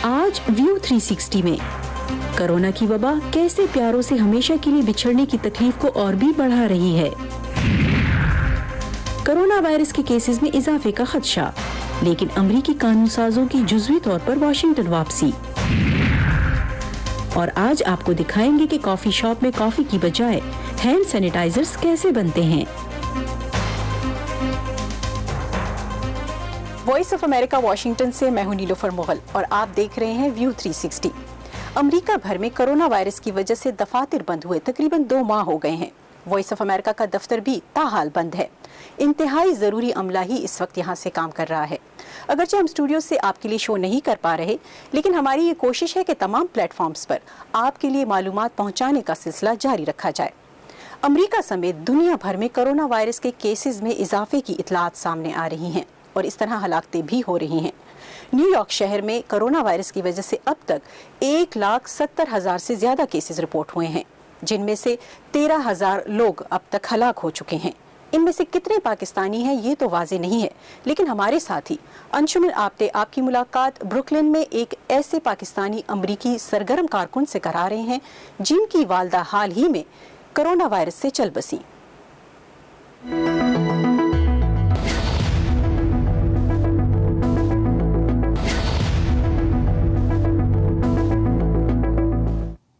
آج ویو 360 میں کورونا کی وبا کیسے پیاروں سے ہمیشہ کے لیے بچھڑنے کی تکلیف کو اور بھی بڑھا رہی ہے۔ کورونا وائرس کے کیسز میں اضافے کا خدشہ، لیکن امریکی قانون سازوں کی جزوی طور پر واشنگٹن واپسی۔ اور آج آپ کو دکھائیں گے کہ کافی شاپ میں کافی کی بجائے ہینڈ سینیٹائزرز کیسے بنتے ہیں۔ وائس آف امریکہ واشنگٹن سے میں ہوں نیلوفر مغل اور آپ دیکھ رہے ہیں ویو 360۔ امریکہ بھر میں کورونا وائرس کی وجہ سے دفاتر بند ہوئے تقریباً 2 ماہ ہو گئے ہیں۔ وائس آف امریکہ کا دفتر بھی تاحال بند ہے۔ انتہائی ضروری عملہ ہی اس وقت یہاں سے کام کر رہا ہے۔ اگرچہ ہم اسٹوڈیو سے آپ کے لیے شو نہیں کر پا رہے، لیکن ہماری یہ کوشش ہے کہ تمام پلیٹ فارمز پر آپ کے لیے معلومات پہنچانے کا سلسلہ جاری رکھا جائے۔ امریکہ سمیت دنیا بھر میں کورونا وائرس کے کیسز میں اضافے کی اطلاعات سامنے آ رہی ہیں اور اس طرح ہلاکتیں بھی ہو رہی ہیں۔ نیو یارک شہر میں کورونا وائرس کی وجہ سے اب تک 1,70,000 سے زیادہ کیسز رپورٹ ہوئے ہیں، جن میں سے 13,000 لوگ اب تک ہلاک ہو چکے ہیں۔ ان میں سے کتنے پاکستانی ہیں یہ تو واضح نہیں ہے، لیکن ہمارے ساتھی انشمن آپتے آپ کی ملاقات بروکلن میں ایک ایسے پاکستانی امریکی سرگرم کارکن سے کرا رہے ہیں جن کی والدہ حال ہی میں کورونا وائرس سے چل بسی۔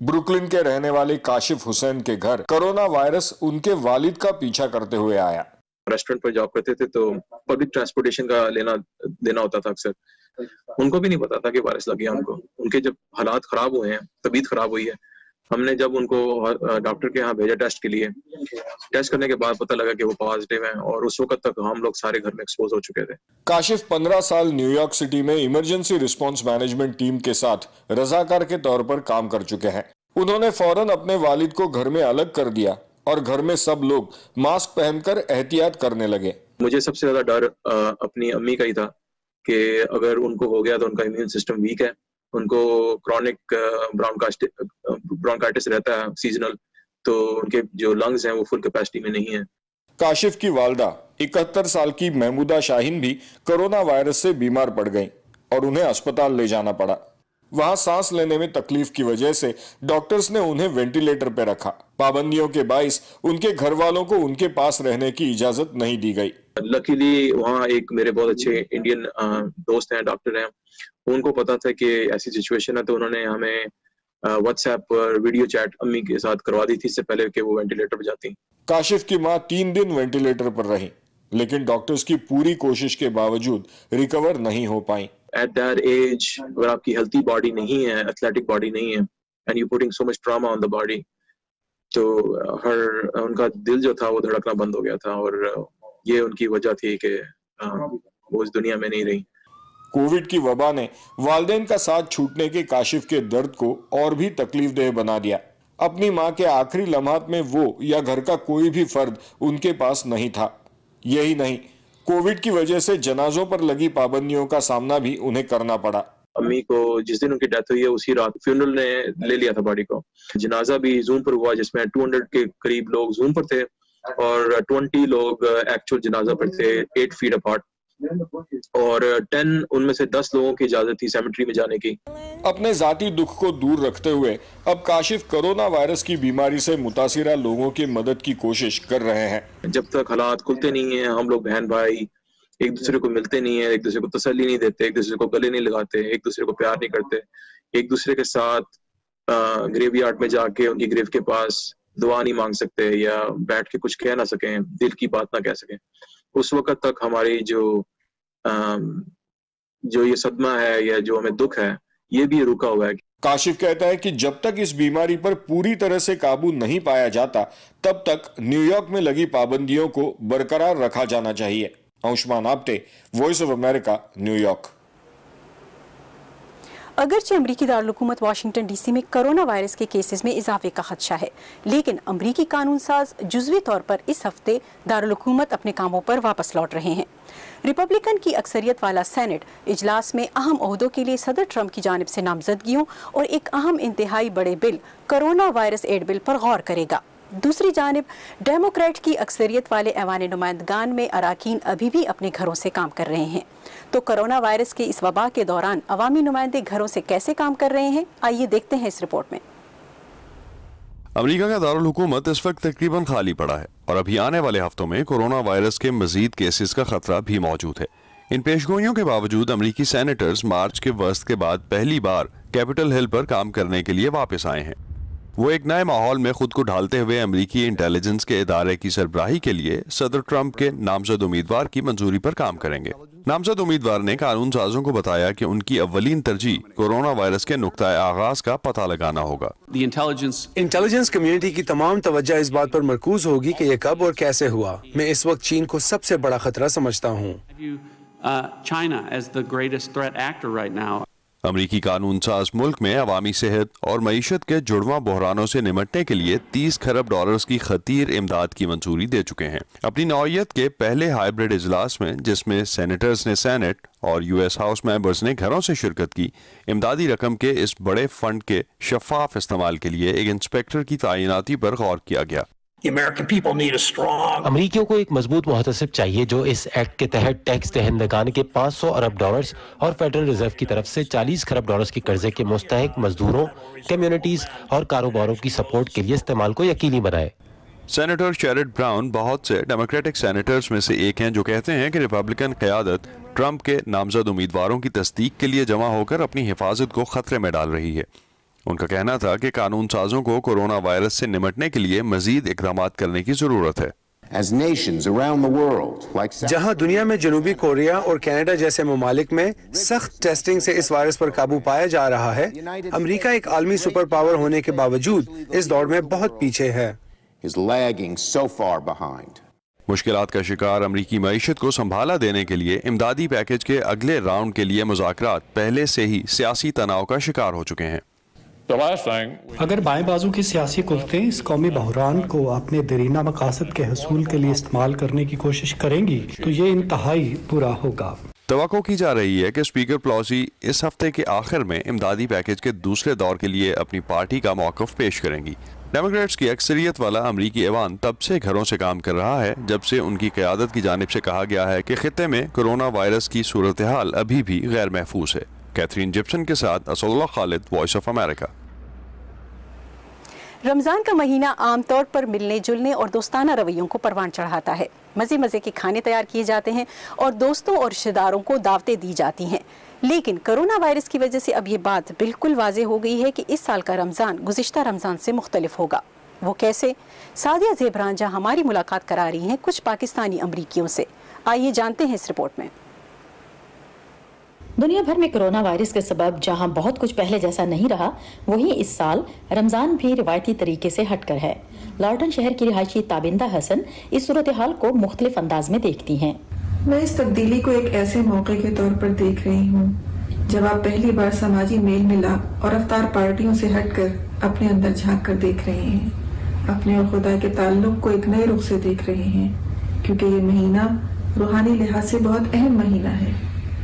بروکلن کے رہنے والے کاشف حسین کے گھر کورونا وائرس ان کے والد کا پیچھا کرتے ہوئے آیا۔ ریسٹورنٹ پر جاب کرتے تھے تو پبلک ٹرانسپورٹیشن کا دینا ہوتا تھا اکثر۔ ان کو بھی نہیں پتا تھا کہ وائرس لگ گیا ان کو۔ ان کے جب حالات خراب ہوئے ہیں، طبیعت خراب ہوئی ہے، ہم نے جب ان کو ڈاکٹر کے ہاں بھیجا ٹیسٹ کے لیے، ٹیسٹ کرنے کے بعد پتہ لگا کہ وہ پازیٹیو ہیں اور اس وقت تک ہم لوگ سارے گھر میں ایکسپوز ہو چکے تھے۔ کاشف 15 سال نیو یارک سٹی میں ایمرجنسی رسپانس مینجمنٹ ٹیم کے ساتھ رضاکار کے طور پر کام کر چکے ہیں۔ انہوں نے فوراً اپنے والد کو گھر میں الگ کر دیا اور گھر میں سب لوگ ماسک پہن کر احتیاط کرنے لگے۔ مجھے سب سے زیادہ ڈر اپنی امی کا ہی تھا کہ اگر ان کو ہو گیا تو ان کا امیون سسٹم ویک ہے، ان کو کرونک برونکائٹس رہتا ہے سیزنل، تو ان کے جو لنگز ہیں وہ فل کیپیسٹی میں نہیں ہیں۔ کاشف کی والدہ 71 سال کی محمودہ شاہین بھی کورونا وائرس سے بیمار پڑ گئیں اور انہیں اسپتال لے جانا پڑا۔ وہاں سانس لینے میں تکلیف کی وجہ سے ڈاکٹرز نے انہیں وینٹیلیٹر پہ رکھا۔ پابندیوں کے باعث ان کے گھر والوں کو ان کے پاس رہنے کی اجازت نہیں دی گئی۔ لکیلی وہاں ایک میرے بہت اچھے انڈین دوست ہیں، ڈاکٹر ہیں، ان کو پتا تھا کہ ایسی سچویشن ہے تو انہوں نے ہمیں واٹس ایپ پر ویڈیو چیٹ امی کے ساتھ کروا دی تھی اس سے پہلے کہ وہ وینٹیلیٹر پہ جاتی۔ کاشف کی ماں 3 دن وینٹیلیٹر پر رہی، لیکن ڈاکٹرز کی پوری کوشش کے باوجود ریکور نہیں ہو پائیں۔ ایٹ دیٹ ایج اگر آپ کی ہیلتھی باڈی نہیں ہے، ایتھلیٹک باڈی نہیں ہے، and you putting so much trauma on the body, تو ان کا دل جو تھا وہ دھڑکنا بند ہو گیا تھا اور یہ ان کی وجہ تھی کہ وہ اس دنیا میں نہیں رہی۔ کووڈ کی وبا نے والدین کا ساتھ چھوٹنے کے کاشف کے درد کو اور بھی تکلیف دہ بنا دیا۔ اپنی ماں کے آخری لمحات میں وہ یا گھر کا کوئی بھی فرد ان کے پاس نہیں تھا۔ یہی نہیں، کووڈ کی وجہ سے جنازوں پر لگی پابندیوں کا سامنا بھی انہیں کرنا پڑا۔ امی کو جس دن ان کی ڈیتھ ہوئی ہے اسی رات فیونرل نے لے لیا تھا باڈی کو۔ جنازہ بھی زوم پر ہوا جس میں 200 کے قریب لوگ زوم پر تھے اور 20 لوگ ایکچوئل جنازہ پر تھے 8 فیٹ اپارٹ، اور 10 ان میں سے 10 لوگوں کی اجازت تھی سیمیٹری میں جانے کی۔ اپنے ذاتی دکھ کو دور رکھتے ہوئے اب کاشف کورونا وائرس کی بیماری سے متاثرہ لوگوں کی مدد کی کوشش کر رہے ہیں۔ جب تک حالات کھلتے نہیں ہیں ہم لوگ بہن بھائی ایک دوسرے کو ملتے نہیں ہیں، ایک دوسرے کو تسلی نہیں دیتے، ایک دوسرے کو گلے نہیں لگاتے، ایک دوسرے کو پیار نہیں کرتے، ایک دوسرے کے ساتھ گریو یارڈ میں جا کے ان کی گریو کے پاس دعا نہیں مانگ سکتے یا بیٹھ کے کچھ کہہ نہ سکیں، دل کی بات نہ کہہ سکیں، اس وقت تک ہماری جو یہ صدمہ ہے یا جو ہمیں دکھ ہے یہ بھی رکا ہوا ہے۔ کاشف کہتا ہے کہ جب تک اس بیماری پر پوری طرح سے قابو نہیں پایا جاتا تب تک نیو یارک میں لگی پابندیوں کو برقرار رکھا جانا چاہیے۔ Anshuman Apte, voice of America, New York. اگرچہ امریکی دارالحکومت واشنگٹن ڈی سی میں کورونا وائرس کے کیسز میں اضافے کا خدشہ ہے، لیکن امریکی قانون ساز جزوی طور پر اس ہفتے دارالحکومت اپنے کاموں پر واپس لوٹ رہے ہیں۔ ریپبلکن کی اکثریت والا سینٹ اجلاس میں اہم عہدوں کے لیے صدر ٹرمپ کی جانب سے نامزدگیوں اور ایک اہم انتہائی بڑے بل کورونا وائرس ایڈ بل پر غور کرے گا۔ دوسری جانب ڈیموکریٹ کی اکثریت والے ایوان نمائندگان میں اراکین ابھی بھی اپنے گھروں سے کام کر رہے ہیں. تو کرونا وائرس کے اس وبا کے دوران عوامی نمائندے گھروں سے کیسے کام کر رہے ہیں، آئیے دیکھتے ہیں اس رپورٹ میں. امریکہ کا دارالحکومت اس وقت تقریباً خالی پڑا ہے اور ابھی آنے والے ہفتوں میں کورونا وائرس کے مزید کیسز کا خطرہ بھی موجود ہے. ان پیشگوئیوں کے باوجود امریکی سینیٹرز مارچ کے وسط کے بعد پہلی بار کیپٹل ہل پر کام کرنے کے لیے واپس آئے ہیں. وہ ایک نئے ماحول میں خود کو ڈھالتے ہوئے امریکی انٹیلیجنس کے ادارے کی سربراہی کے لیے صدر ٹرمپ کے نامزد امیدوار کی منظوری پر کام کریں گے. نامزد امیدوار نے قانون سازوں کو بتایا کہ ان کی اولین ترجیح کورونا وائرس کے نقطۂ آغاز کا پتہ لگانا ہوگا. انٹیلیجنس کمیونٹی کی تمام توجہ اس بات پر مرکوز ہوگی کہ یہ کب اور کیسے ہوا. میں اس وقت چین کو سب سے بڑا خطرہ سمجھتا ہوں. امریکی قانون ساز ملک میں عوامی صحت اور معیشت کے جڑواں بحرانوں سے نمٹنے کے لیے 30 کھرب ڈالرز کی خطیر امداد کی منظوری دے چکے ہیں. اپنی نوعیت کے پہلے ہائیبرڈ اجلاس میں جس میں سینیٹرز نے سینٹ اور یو ایس ہاؤس ممبرز نے گھروں سے شرکت کی، امدادی رقم کے اس بڑے فنڈ کے شفاف استعمال کے لیے ایک انسپیکٹر کی تعیناتی پر غور کیا گیا. امریکیوں کو ایک مضبوط محتسب چاہیے جو اس ایکٹ کے تحت ٹیکس دہندگان کے 500 ارب ڈالرز اور فیڈرل ریزرو کی طرف سے 40 کھرب ڈالرز کے قرضے کے مستحق مزدوروں، کمیونٹیز اور کاروباروں کی سپورٹ کے لیے استعمال کو یقینی بنائے. سینیٹر شیرڈ براؤن بہت سے ڈیموکریٹک سینیٹرز میں سے ایک ہیں جو کہتے ہیں کہ ریپبلکن قیادت ٹرمپ کے نامزد امیدواروں کی تصدیق کے لیے جمع ہو کر اپنی حفاظت کو خطرے میں ڈال رہی ہے. ان کا کہنا تھا کہ قانون سازوں کو کورونا وائرس سے نمٹنے کے لیے مزید اقدامات کرنے کی ضرورت ہے. جہاں دنیا میں جنوبی کوریا اور کینیڈا جیسے ممالک میں سخت ٹیسٹنگ سے اس وائرس پر قابو پایا جا رہا ہے، امریکہ ایک عالمی سپر پاور ہونے کے باوجود اس دوڑ میں بہت پیچھے ہے. مشکلات کا شکار امریکی معیشت کو سنبھالا دینے کے لیے امدادی پیکج کے اگلے راؤنڈ کے لیے مذاکرات پہلے سے ہی سیاسی تناؤ کا شکار ہو چکے ہیں. اگر بائیں بازو کی سیاسی قوتیں اس قومی بحران کو اپنے دیرینہ مقاصد کے حصول کے لیے استعمال کرنے کی کوشش کریں گی تو یہ انتہائی برا ہوگا. توقع کی جا رہی ہے کہ اسپیکر پلوسی اس ہفتے کے آخر میں امدادی پیکج کے دوسرے دور کے لیے اپنی پارٹی کا موقف پیش کریں گی. ڈیموکریٹس کی اکثریت والا امریکی ایوان تب سے گھروں سے کام کر رہا ہے جب سے ان کی قیادت کی جانب سے کہا گیا ہے کہ خطے میں کورونا وائرس کی صورتحال ابھی بھی غیر محفوظ ہے. کیتھرین جپسن کے ساتھ اسد اللہ خالد، وائس آف امریکہ. رمضان کا مہینہ عام طور پر ملنے جلنے اور دوستانہ رویوں کو پروان چڑھاتا ہے. مزے مزے کے کھانے تیار کیے جاتے ہیں اور دوستوں اور رشتہ داروں کو دعوتیں دی جاتی ہیں. لیکن کرونا وائرس کی وجہ سے اب یہ بات بالکل واضح ہو گئی ہے کہ اس سال کا رمضان گزشتہ رمضان سے مختلف ہوگا. وہ کیسے؟ سعدیہ زیب رانجھا ہماری ملاقات کرا رہی ہیں کچھ پاکستانی امریکیوں سے. آئیے جانتے ہیں اس رپورٹ میں. دنیا بھر میں کرونا وائرس کے سبب جہاں بہت کچھ پہلے جیسا نہیں رہا، وہیں اس سال رمضان بھی روایتی طریقے سے ہٹ کر ہے. لارڈن شہر کی رہائشی تابندہ حسن اس صورتحال کو مختلف انداز میں دیکھتی ہیں. میں اس تبدیلی کو ایک ایسے موقع کے طور پر دیکھ رہی ہوں جب آپ پہلی بار سماجی میل ملاپ اور افطار پارٹیوں سے ہٹ کر اپنے اندر جھانک کر دیکھ رہے ہیں، اپنے اور خدا کے تعلق کو ایک نئے رخ سے دیکھ رہے ہیں، کیونکہ یہ مہینہ روحانی لحاظ سے بہت اہم مہینہ ہے.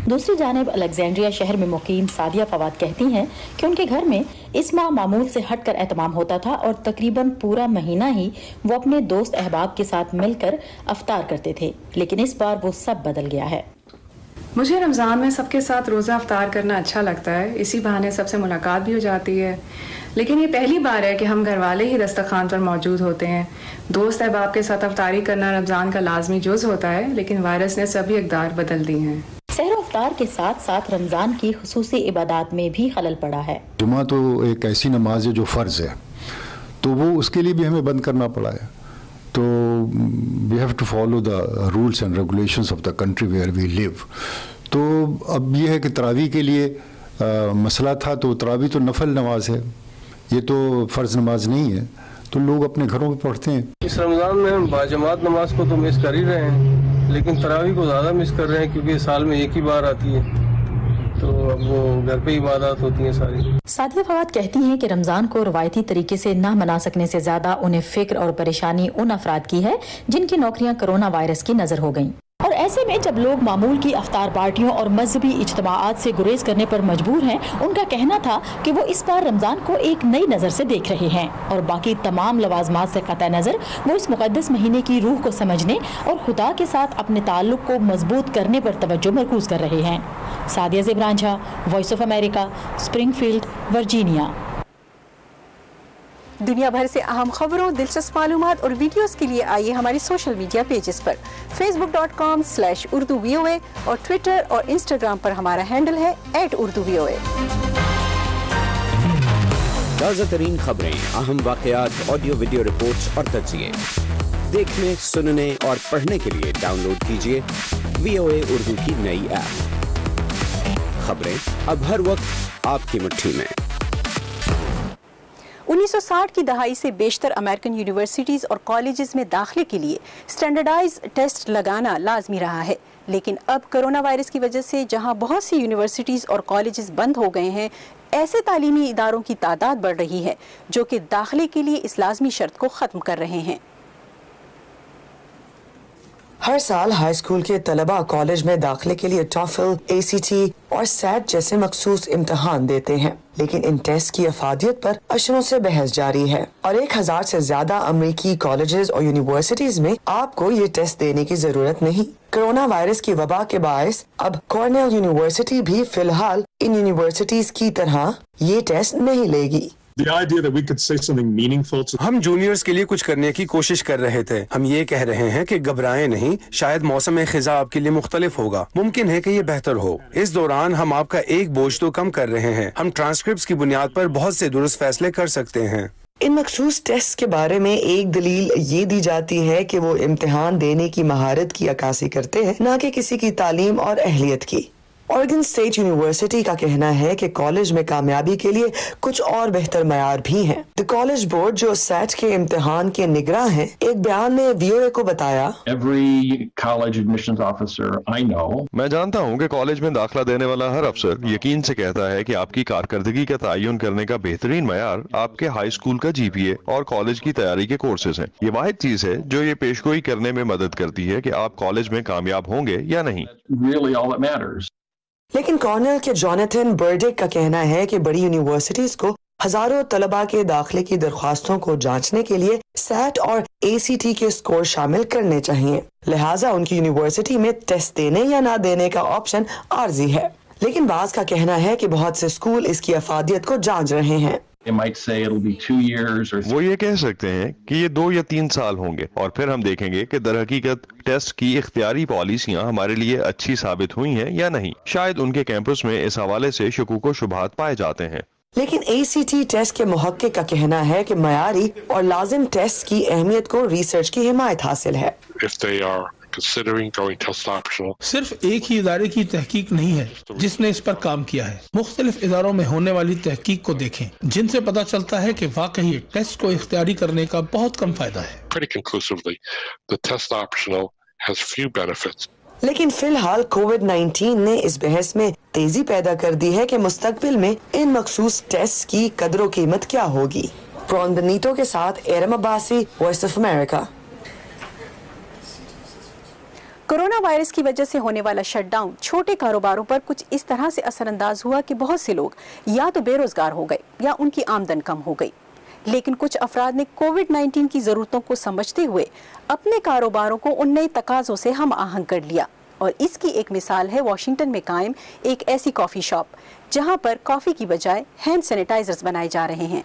دوسری جانب الیگزینڈریا شہر میں مقیم سعدیہ فواد کہتی ہیں کہ ان کے گھر میں اس ماہ معمول سے ہٹ کر اہتمام ہوتا تھا اور تقریباً پورا مہینہ ہی وہ اپنے دوست احباب کے ساتھ مل کر افطار کرتے تھے، لیکن اس بار وہ سب بدل گیا ہے. مجھے رمضان میں سب کے ساتھ روزہ افطار کرنا اچھا لگتا ہے، اسی بہانے سب سے ملاقات بھی ہو جاتی ہے. لیکن یہ پہلی بار ہے کہ ہم گھر والے ہی دسترخوان پر موجود ہوتے ہیں. دوست احباب کے ساتھ افطاری کرنا رمضان کا لازمی جز ہوتا ہے، لیکن وائرس نے سبھی اقدار بدل دی ہیں. سحر و افطار کے ساتھ ساتھ رمضان کی خصوصی عبادات میں بھی خلل پڑا ہے. جمعہ تو ایک ایسی نماز ہے جو فرض ہے، تو وہ اس کے لیے بھی ہمیں بند کرنا پڑا ہے. تو we have to follow the rules and regulations of the country where we live. تو اب یہ ہے کہ تراویح کے لیے مسئلہ تھا، تو تراویح تو نفل نماز ہے، یہ تو فرض نماز نہیں ہے، تو لوگ اپنے گھروں میں پڑھتے ہیں. اس رمضان میں ہم باجماعت نماز کو تو مس کر ہی رہے ہیں، لیکن تراویح کو زیادہ مس کر رہے ہیں کیونکہ سال میں ایک ہی بار آتی ہے، تو اب وہ گھر پہ عبادات ہوتی ہیں ساری. سعدیہ فواد کہتی ہیں کہ رمضان کو روایتی طریقے سے نہ منا سکنے سے زیادہ انہیں فکر اور پریشانی ان افراد کی ہے جن کی نوکریاں کرونا وائرس کی نظر ہو گئیں. اور ایسے میں جب لوگ معمول کی افطار پارٹیوں اور مذہبی اجتماعات سے گریز کرنے پر مجبور ہیں، ان کا کہنا تھا کہ وہ اس بار رمضان کو ایک نئی نظر سے دیکھ رہے ہیں اور باقی تمام لوازمات سے قطع نظر وہ اس مقدس مہینے کی روح کو سمجھنے اور خدا کے ساتھ اپنے تعلق کو مضبوط کرنے پر توجہ مرکوز کر رہے ہیں۔ Sadia Zubran Jha, voice of America, Springfield فیلڈ، ورجینیا۔ دنیا بھر سے اہم خبروں، دلچسپ معلومات اور ویڈیوز کے لیے آئیے ہماری سوشل میڈیا پیجز پر facebook.com/urduvoa اور ٹویٹر اور انسٹاگرام پر ہمارا ہینڈل ہے @urduvoa۔ تازہ ترین خبریں، اہم واقعات، آڈیو ویڈیو رپورٹس اور تجزیے دیکھنے، سننے اور پڑھنے کے لیے ڈاؤن لوڈ کیجیے VOA اردو کی نئی ایپ۔ خبریں اب ہر وقت آپ کی مٹھی میں۔ 1960 کی دہائی سے بیشتر امریکن یونیورسٹیز اور کالجز میں داخلے کے لیے سٹینڈرڈائز ٹیسٹ لگانا لازمی رہا ہے، لیکن اب کرونا وائرس کی وجہ سے جہاں بہت سی یونیورسٹیز اور کالجز بند ہو گئے ہیں، ایسے تعلیمی اداروں کی تعداد بڑھ رہی ہے جو کہ داخلے کے لیے اس لازمی شرط کو ختم کر رہے ہیں۔ ہر سال ہائی اسکول کے طلبہ کالج میں داخلے کے لیے ٹافل، ACT اور SAT جیسے مخصوص امتحان دیتے ہیں، لیکن ان ٹیسٹ کی افادیت پر اشروں سے بحث جاری ہے اور 1000 سے زیادہ امریکی کالجز اور یونیورسٹیز میں آپ کو یہ ٹیسٹ دینے کی ضرورت نہیں۔ کرونا وائرس کی وبا کے باعث اب کارنیل یونیورسٹی بھی فی الحال ان یونیورسٹیز کی طرح یہ ٹیسٹ نہیں لے گی۔ ہم جونیئرز کے لیے کچھ کرنے کی کوشش کر رہے تھے۔ ہم یہ کہہ رہے ہیں کہ گھبرائیں نہیں، شاید موسم خزاں آپ کے لیے مختلف ہوگا، ممکن ہے کہ یہ بہتر ہو۔ اس دوران ہم آپ کا ایک بوجھ تو کم کر رہے ہیں۔ ہم ٹرانسکرپٹس کی بنیاد پر بہت سے درست فیصلے کر سکتے ہیں۔ ان مخصوص ٹیسٹ کے بارے میں ایک دلیل یہ دی جاتی ہے کہ وہ امتحان دینے کی مہارت کی عکاسی کرتے ہیں، نہ کہ کسی کی تعلیم اور اہلیت کی۔ اورگن اسٹیٹ یونیورسٹی کا کہنا ہے کہ کالج میں کامیابی کے لیے کچھ اور بہتر معیار بھی ہیں۔ دی کالج بورڈ جو SAT کے امتحان کے نگراں ہیں، ایک بیان میں VOA کو بتایا، میں جانتا ہوں کہ کالج میں داخلہ دینے والا ہر افسر یقین سے کہتا ہے کہ آپ کی کارکردگی کا تعین کرنے کا بہترین معیار آپ کے ہائی اسکول کا GPA اور کالج کی تیاری کے کورسز ہیں۔ یہ واحد چیز ہے جو یہ پیشگوئی کرنے میں مدد کرتی ہے کہ آپ کالج میں کامیاب ہوں گے یا نہیں۔ لیکن کارنیل کے جوناتhan برڈک کا کہنا ہے کہ بڑی یونیورسٹیز کو ہزاروں طلباء کے داخلے کی درخواستوں کو جانچنے کے لیے SAT اور ACT کے سکور شامل کرنے چاہیے، لہٰذا ان کی یونیورسٹی میں ٹیسٹ دینے یا نہ دینے کا آپشن عارضی ہے۔ لیکن بعض کا کہنا ہے کہ بہت سے اسکول اس کی افادیت کو جانچ رہے ہیں۔ وہ یہ کہہ سکتے ہیں کہ یہ 2 یا 3 سال ہوں گے اور پھر ہم دیکھیں گے کہ در حقیقت ٹیسٹ کی اختیاری پالیسیاں ہمارے لیے اچھی ثابت ہوئی ہیں یا نہیں۔ شاید ان کے کیمپس میں اس حوالے سے شکوک و شبہات پائے جاتے ہیں۔ لیکن ACT ٹیسٹ کے محقق کا کہنا ہے کہ معیاری اور لازم ٹیسٹ کی اہمیت کو ریسرچ کی حمایت حاصل ہے۔ صرف ایک ہی ادارے کی تحقیق نہیں ہے جس نے اس پر کام کیا ہے۔ مختلف اداروں میں ہونے والی تحقیق کو دیکھیں جن سے پتہ چلتا ہے کہ واقعی ٹیسٹ کو اختیاری کرنے کا بہت کم فائدہ ہے۔ لیکن فی الحال COVID-19 نے اس بحث میں تیزی پیدا کر دی ہے کہ مستقبل میں ان مخصوص ٹیسٹ کی قدر و قیمت کیا ہوگی۔ پرون بنیتو کے ساتھ Iram Abbasi, voice of America. Corona virus کی وجہ سے ہونے والا شٹ ڈاؤن چھوٹے کاروباروں پر کچھ اس طرح سے اثر انداز ہوا کہ بہت سے لوگ یا تو بے روزگار ہو گئے یا ان کی آمدن کم ہو گئی۔ لیکن کچھ افراد نے COVID-19 کی ضرورتوں کو سمجھتے ہوئے اپنے کاروباروں کو ان نئے تقاضوں سے ہم آہنگ کر لیا، اور اس کی ایک مثال ہے واشنگٹن میں قائم ایک ایسی کافی شاپ جہاں پر کافی کی بجائے ہینڈ سینیٹائزرز بنائے جا رہے ہیں۔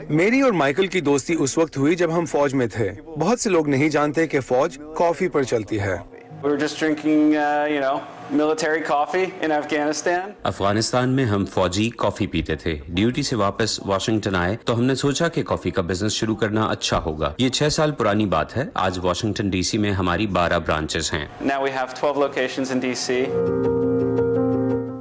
میری اور مائیکل کی دوستی اس وقت ہوئی جب ہم فوج میں تھے۔ بہت سے لوگ نہیں جانتے کہ فوج کافی پر چلتی ہے۔ افغانستان میں ہم فوجی کافی پیتے تھے۔ ڈیوٹی سے واپس واشنگٹن آئے تو ہم نے سوچا کہ کافی کا بزنس شروع کرنا اچھا ہوگا۔ یہ 6 سال پرانی بات ہے۔ آج واشنگٹن DC میں ہماری 12 برانچز ہیں۔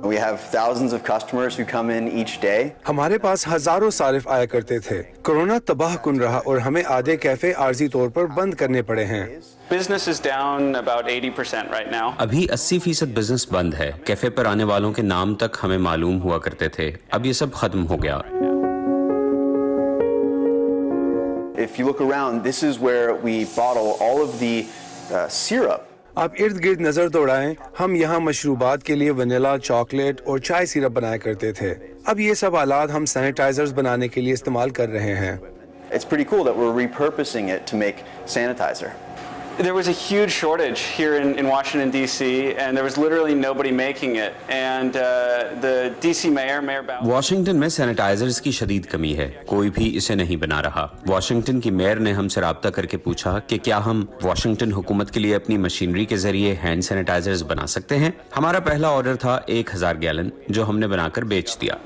We have thousands of customers who come in each day. ہمارے پاس ہزاروں صارف آیا کرتے تھے۔ کورونا تباہ کن رہا اور ہمیں آدھے کیفے عارضی طور پر بند کرنے پڑے ہیں۔ Business is down about 80% right now. ابھی 80% بزنس بند ہے۔ کیفے پر آنے والوں کے نام تک ہمیں معلوم ہوا کرتے تھے، اب یہ سب ختم ہو گیا۔ if you look around, this is where we bottle all of the syrup. آپ ارد گرد نظر دوڑائیں، ہم یہاں مشروبات کے لیے ونیلا، چاکلیٹ اور چائے سیرپ بنایا کرتے تھے. اب یہ سب آلات ہم سینیٹائزرز بنانے کے لیے استعمال کر رہے ہیں. It's pretty cool that we're repurposing it to make sanitizer. There was a huge shortage here in Washington, D.C., and there was literally nobody making it. And the D.C. Mayor Bowser... Washington میں sanitisers کی شدید کمی ہے، کوئی بھی اسے نہیں بنا رہا. واشنگٹن کی میئر نے ہم سے رابطہ کر کے پوچھا کہ کیا ہم واشنگٹن حکومت کے لیے اپنی مشینری کے ذریعے ہینڈ سینیٹائزرز بنا سکتے ہیں. ہمارا پہلا آرڈر تھا 1000 گیلن جو ہم نے بنا کر بیچ دیا.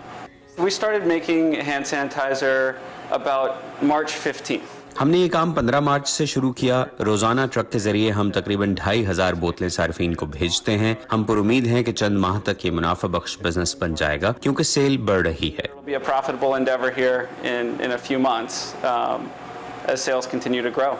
We started making hand sanitizer about March 15th. ہم نے یہ کام 15 مارچ سے شروع کیا. روزانہ ٹرک کے ذریعے ہم تقریباً 2500 بوتلیں صارفین کو بھیجتے ہیں. ہم پر امید ہیں کہ چند ماہ تک یہ منافع بخش بزنس بن جائے گا کیونکہ سیل بڑھ رہی ہے. It'll be a profitable endeavor here in a few months as sales continue to grow.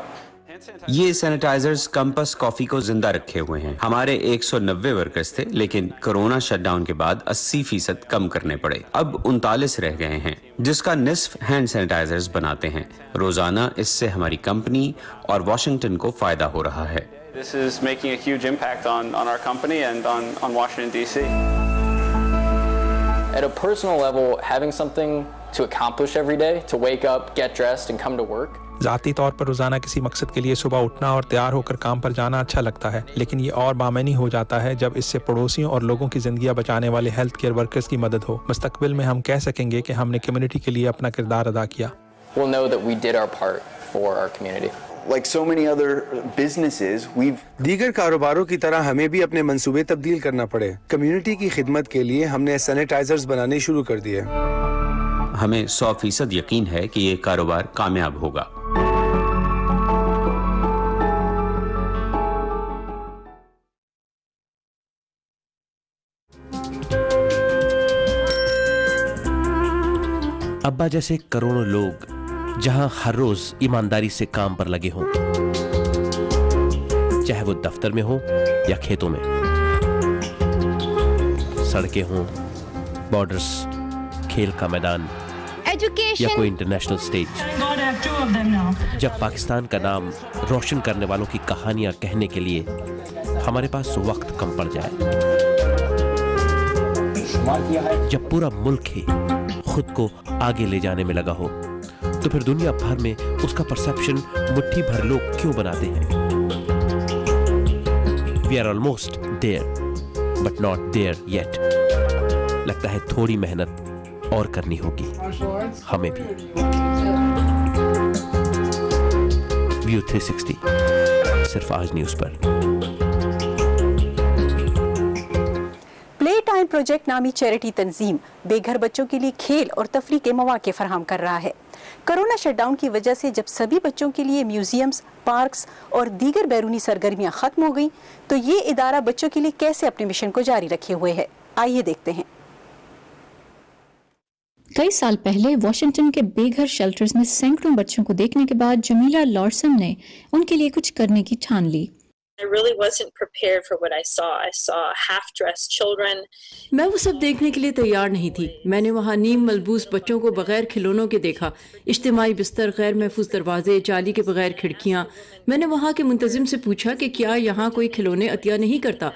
یہ سینیٹائزرز کمپس کافی کو زندہ رکھے ہوئے ہیں. ہمارے 190 ورکرز تھے لیکن کرونا شٹ ڈاؤن کے بعد 80% کم کرنے پڑے. اب 39 رہ گئے ہیں جس کا نصف ہینڈ سینیٹائزرز بناتے ہیں. روزانہ اس سے ہماری کمپنی اور واشنگٹن کو فائدہ ہو رہا ہے. This is making a huge impact on our company and on Washington, D.C. At a personal level, having something to accomplish every day, to wake up, get dressed and come to work. ذاتی طور پر روزانہ کسی مقصد کے لیے صبح اٹھنا اور تیار ہو کر کام پر جانا اچھا لگتا ہے، لیکن یہ اور بامعنی ہو جاتا ہے جب اس سے پڑوسیوں اور لوگوں کی زندگیاں بچانے والے ہیلتھ کیئر ورکرز کی مدد ہو. مستقبل میں ہم کہہ سکیں گے کہ ہم نے کمیونٹی کے لیے اپنا کردار ادا کیا. We'll know that we did our part for our community. Like so many other businesses, دیگر کاروباروں کی طرح ہمیں بھی اپنے منصوبے تبدیل کرنا پڑے. کمیونٹی کی خدمت کے لیے ہم نے سینیٹائزرز بنانے شروع کر دیے. ہمیں 100% یقین ہے کہ یہ کاروبار کامیاب ہوگا. ابا جیسے کروڑوں لوگ جہاں ہر روز ایمانداری سے کام پر لگے ہوں، چاہے وہ دفتر میں ہوں یا کھیتوں میں، سڑکیں ہوں، بارڈرز، کھیل کا میدان یا کوئی انٹرنیشنل سٹیج. جب پاکستان کا نام روشن کرنے والوں کی کہانیاں کہنے کے لیے ہمارے پاس وقت کم پڑ جائے، جب پورا ملک ہی خود کو آگے لے جانے میں لگا ہو، تو پھر دنیا بھر میں اس کا پرسپشن مٹھی بھر لوگ کیوں بناتے ہیں؟ We are almost there, but not there yet. لگتا ہے تھوڑی محنت اور کرنی ہوگی ہمیں بھی. ویو 360 صرف آج نیوز پر. پلے ٹائم پروجیکٹ نامی چیریٹی تنظیم بے گھر بچوں کے لیے کھیل اور تفریح کے مواقع فراہم کر رہا ہے. کرونا شٹ ڈاؤن کی وجہ سے جب سبھی بچوں کے لیے میوزیمز، پارکس اور دیگر بیرونی سرگرمیاں ختم ہو گئیں تو یہ ادارہ بچوں کے لیے کیسے اپنے مشن کو جاری رکھے ہوئے ہے، آئیے دیکھتے ہیں. کئی سال پہلے واشنگٹن کے بے گھر شیلٹرز میں سینکڑوں بچوں کو دیکھنے کے بعد جمیلہ لارسن نے ان کے لیے کچھ کرنے کی ٹھان لی. I really wasn't prepared for what I saw. I saw half-dressed children. میں وہ سب دیکھنے کے لیے تیار نہیں تھی. میں نے وہاں نیم ملبوس بچوں کو بغیر کھلونوں کے دیکھا، اجتماعی بستر، غیر محفوظ دروازے، جالی کے بغیر کھڑکیاں. میں نے وہاں کے منتظم سے پوچھا کہ کیا یہاں کوئی کھلونے عطیہ نہیں کرتا.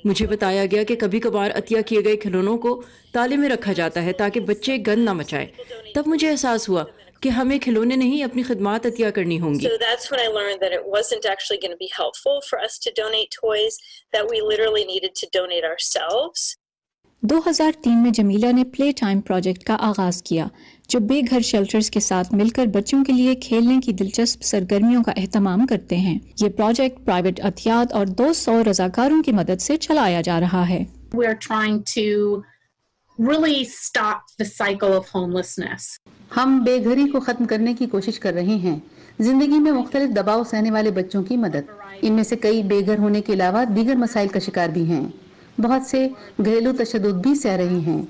مجھے بتایا گیا کہ کبھی کبھار عطیہ کیے گئے کھلونوں کو تالے میں رکھا جاتا ہے تاکہ بچے گند نہ مچائے. تب مجھے احساس ہوا کہ ہمیں کھلونے نہیں اپنی خدمات عطیہ کرنی ہوں گی. So that's when I learned that it wasn't actually going to be helpful for us to donate toys, that we literally needed to donate ourselves. 2003 میں جمیلہ نے پلے ٹائم پروجیکٹ کا آغاز کیا جو بے گھر شیلٹرز کے ساتھ مل کر بچوں کے لیے کھیلنے کی دلچسپ سرگرمیوں کا اہتمام کرتے ہیں. یہ پروجیکٹ پرائیویٹ عطیات اور 200 رضاکاروں کی مدد سے چلایا جا رہا ہے. We are trying to really stop the cycle of homelessness. ہم بے گھری کو ختم کرنے کی کوشش کر رہے ہیں. زندگی میں مختلف دباؤ سہنے والے بچوں کی مدد. ان میں سے کئی بے گھر ہونے کے علاوہ دیگر مسائل کا شکار بھی ہیں. بہت سے گھریلو تشدد بھی سہ رہے ہیں.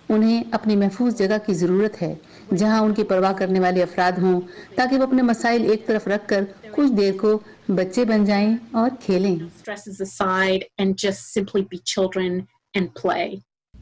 انہیں اپنی محفوظ جگہ کی ضرورت ہے جہاں ان کی پرواہ کرنے والے افراد ہوں تاکہ وہ اپنے مسائل ایک طرف رکھ کر کچھ دیر کو بچے بن جائیں اور کھیلیں. Stresses aside and just simply be children and play.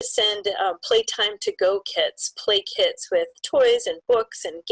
Send playtime to go kits, play kits with toys and books and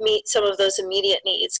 Meet some of those immediate needs.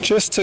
Just to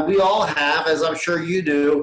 We all have, as I'm sure you do.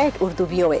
@urdu VOA।